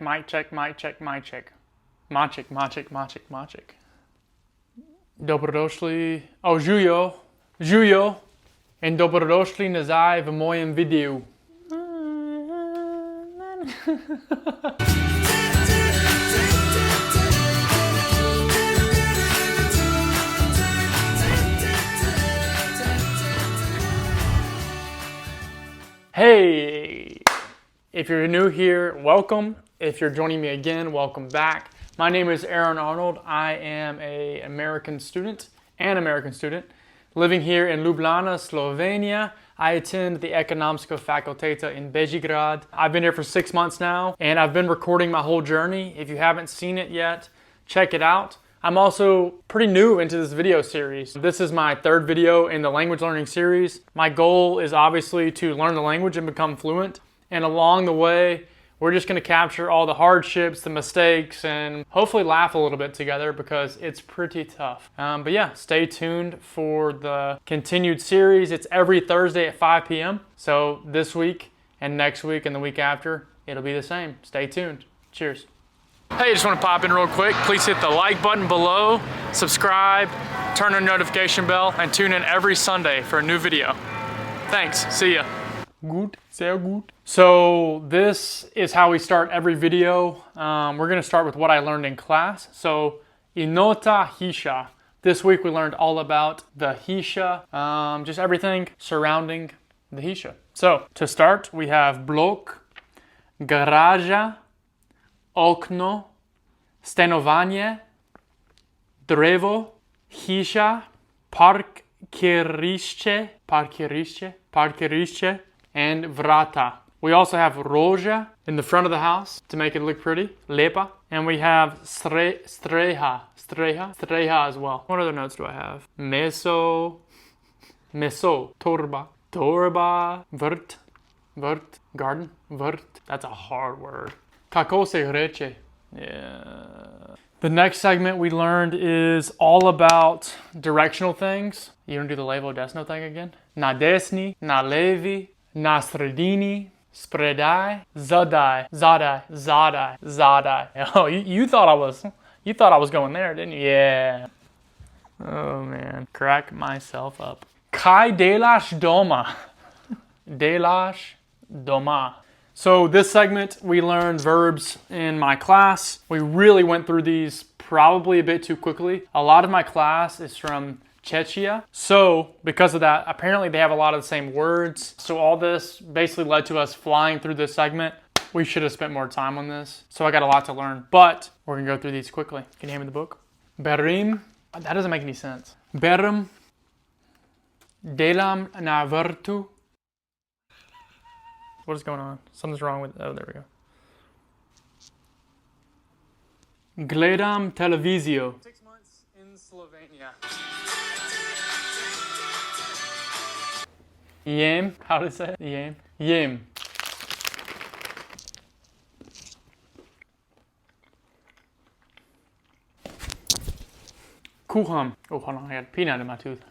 Mic check, mic check, mic check. Maciek, Maciek, Maciek, Maciek. Dobrodošli. O, Żujo. Żujo. And dobrodošli nazaj w moim videu. Hey! If you're new here, welcome. If you're joining me again, welcome back. My name is Arnold. I am an American student living here in Ljubljana, Slovenia. I attend the Ekonomska fakulteta in Bežigrad. I've been here for 6 months now, and I've been recording my whole journey. If you haven't seen it yet, check it out. I'm also pretty new into this video series. This is my third video in the language learning series. My goal is obviously to learn the language and become fluent. And along the way, we're just gonna capture all the hardships, the mistakes, and hopefully laugh a little bit together because it's pretty tough. But yeah, stay tuned for the continued series. It's every Thursday at 5 p.m. So this week and next week and the week after, it'll be the same. Stay tuned. Cheers. Hey, just want to pop in real quick. Please hit the like button below, subscribe, turn on the notification bell, and tune in every Sunday for a new video. Thanks. See ya. Good. Sehr gut. So this is how we start every video. We're going to start with what I learned in class. So, inota hisha. This week we learned all about the hisha, just everything surrounding the hisha. So, to start, we have blok, garaża, okno, stanowanie, drevo, hisha, parkiriще, and vrata. We also have roža in the front of the house to make it look pretty, lepa. And we have streha as well. What other notes do I have? Meso, torba, vrt, garden, vrt. That's a hard word. Kako se reče? Yeah. The next segment we learned is all about directional things. You don't do the levo desno thing again? Na desni, na levi, na sredini, spredaj, zadaj. Oh, you thought I was going there, didn't you? Yeah. Oh man, crack myself up. Kaj delaš doma? Delaš doma. So this segment, we learned verbs in my class. We really went through these probably a bit too quickly. A lot of my class is from Czechia. So because of that, apparently they have a lot of the same words. So all this basically led to us flying through this segment. We should have spent more time on this. So I got a lot to learn, but we're gonna go through these quickly. Can you name the book? Berim. That doesn't make any sense. Berim. Delam na vrtu. What is going on? Something's wrong with, oh, there we go. Gledam televizio. 6 months in Slovenia. Jem, how to say it? Jem. Kuham. Oh, hold on, I got peanut in my tooth.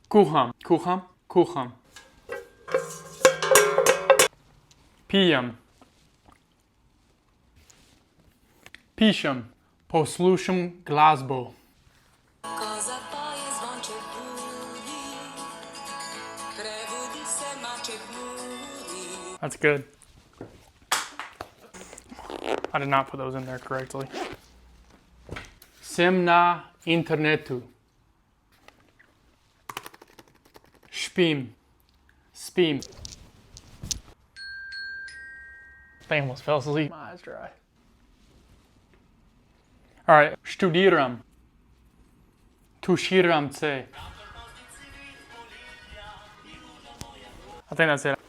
Kuham. Pijam. Pišem. Poslušam glasbo. That's good. I did not put those in there correctly. Sem na internetu. Spim. I almost fell asleep. My eyes dry. All right, studiram. Tuširam se. I think that's it.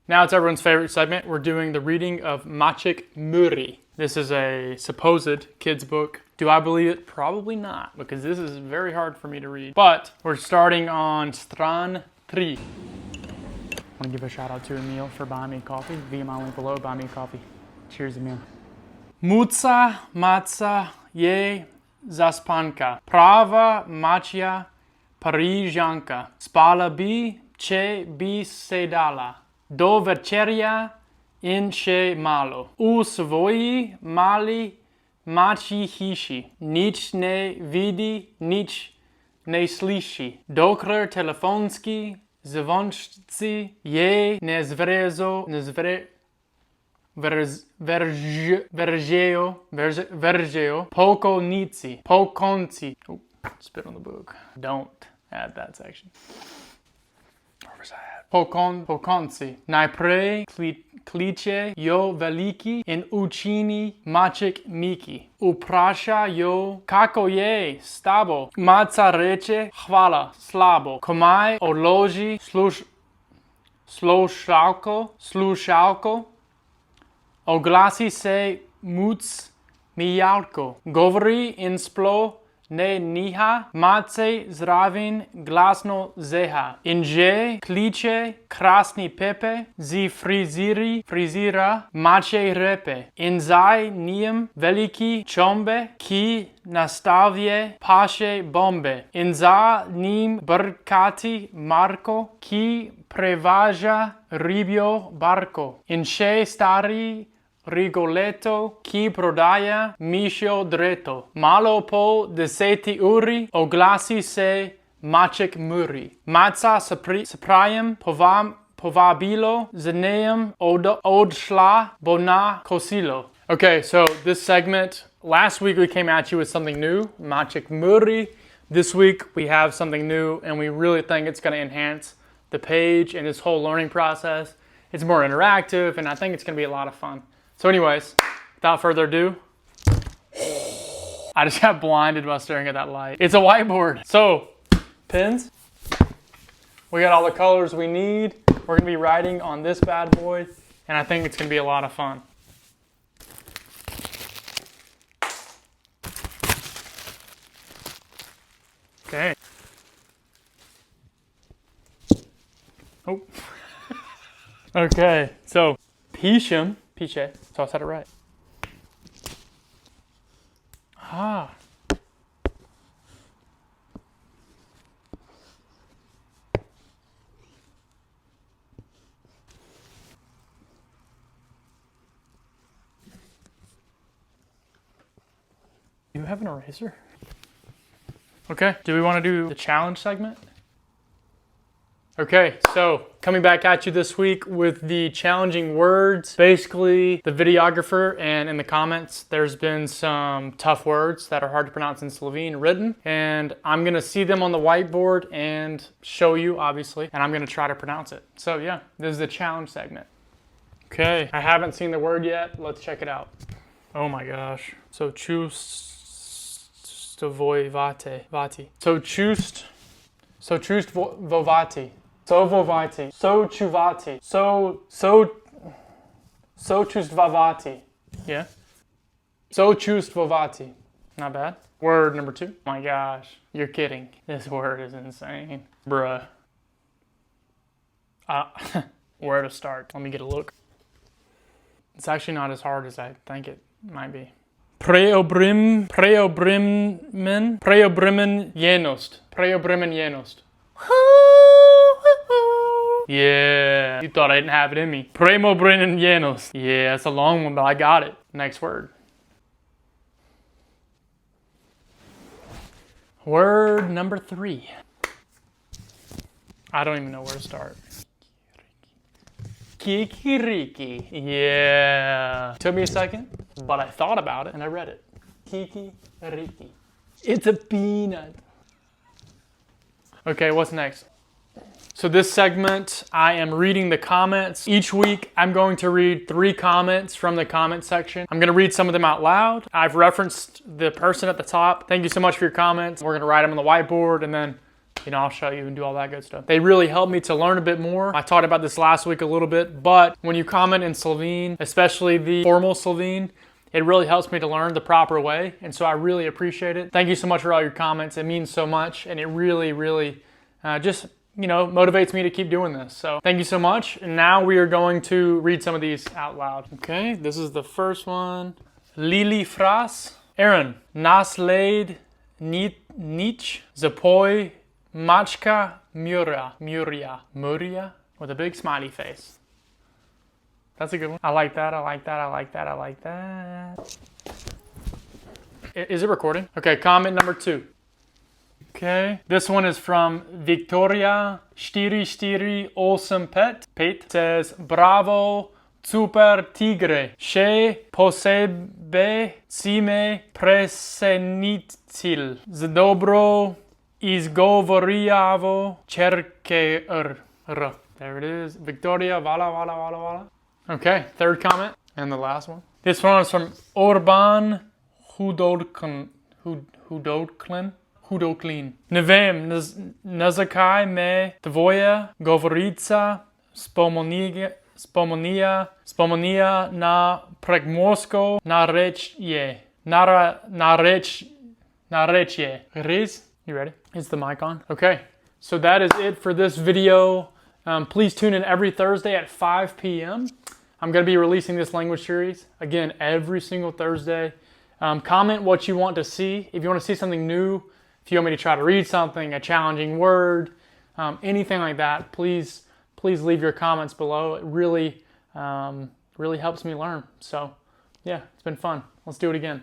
Now it's everyone's favorite segment. We're doing the reading of Maciek Muri. This is a supposed kid's book. Do I believe it? Probably not, because this is very hard for me to read. But we're starting on stran 3. I want to give a shout out to Emil for buying me coffee. Via my link below, buy me coffee. Cheers, Emil. Muca maca je zaspanka. Prava mačja Parížanka. Spala by che bi sedala. Do večeria in che malo. U svoji mali mači hiši. Nič ne vidi, nič ne sliši. Dokler telefonski zvončci je veržejo pokonci. Oh, spit on the book. Don't add that section. Where was I at? Pokonci. Najprej kliče jo veliki in učini maček Miki. Vpraša jo, kako je s tabo. Maca reče, hvala, slabo. Komaj odloži slušalko. Oglasi se muc mijalko. Govori in sploh ne niha, mace zraven glasno zeha. In že kliče krasni Pepe, frizira mače repe. In za njim veliki čombe, ki nastavje paše bombe. In za njim brkati Marko, ki prevaža ribjo barko. In še stari Rigoletto, ki prodaja mišjo dreto. Malo po 10 uri oglasi se maček Muri. Maca s prajem povabilo z njem odšla bo na kosilo. Okay, so this segment, last week we came at you with something new, maček Muri. This week we have something new and we really think it's going to enhance the page and this whole learning process. It's more interactive and I think it's going to be a lot of fun. So anyways, without further ado, I just got blinded by staring at that light. It's a whiteboard. So, pens. We got all the colors we need. We're gonna be writing on this bad boy, and I think it's gonna be a lot of fun. Okay. Oh. Okay, so, pisze, so I said it right. Ah. You have an eraser? Okay, do we want to do the challenge segment? Okay, so coming back at you this week with the challenging words. Basically, the videographer and in the comments, there's been some tough words that are hard to pronounce in Slovene written, and I'm gonna see them on the whiteboard and show you, obviously, and I'm gonna try to pronounce it. So yeah, this is the challenge segment. Okay, I haven't seen the word yet. Let's check it out. Oh my gosh. So vati. So chust vovati. So vovati. So chuvati. So chustvavati. Yeah. So chustvavati. Not bad. Word number 2. My gosh, you're kidding. This word is insane. Bruh. Where to start? Let me get a look. It's actually not as hard as I think it might be. Preobrimen jenost. Yeah, you thought I didn't have it in me. Preobrimen jenost. Yeah, it's a long one, but I got it. Next word. Word number 3. I don't even know where to start. Kikiriki. Yeah. Took me a second, but I thought about it and I read it. Kikiriki. It's a peanut. Okay, what's next? So this segment, I am reading the comments. Each week, I'm going to read 3 comments from the comment section. I'm gonna read some of them out loud. I've referenced the person at the top. Thank you so much for your comments. We're gonna write them on the whiteboard and then I'll show you and do all that good stuff. They really helped me to learn a bit more. I talked about this last week a little bit, but when you comment in Slovene, especially the formal Slovene, it really helps me to learn the proper way. And so I really appreciate it. Thank you so much for all your comments. It means so much. And it really just, motivates me to keep doing this. So thank you so much. And now we are going to read some of these out loud. Okay, this is the first one. Lili Fras. Aaron. Nasled nich zapoj Mačka Muria, with a big smiley face. That's a good one. I like that. Is it recording? Okay, comment number 2. Okay, this one is from Victoria Stiri Awesome Pet. Pete says, bravo, super tigre. Še posebej si me presenitil. Z dobro izgovorjavo čerke r. There it is. Victoria, vala. Okay, third comment and the last one. This one is from Orban Hudolklin. Ne vem, na zakaj me tvoja govorica spominja na prekmorsko narečje. Riz? You ready? Is the mic on? Okay, so that is it for this video. Please tune in every Thursday at 5 p.m. I'm going to be releasing this language series, again, every single Thursday. Comment what you want to see. If you want to see something new, if you want me to try to read something, a challenging word, anything like that, please leave your comments below. It really helps me learn. So, yeah, it's been fun. Let's do it again.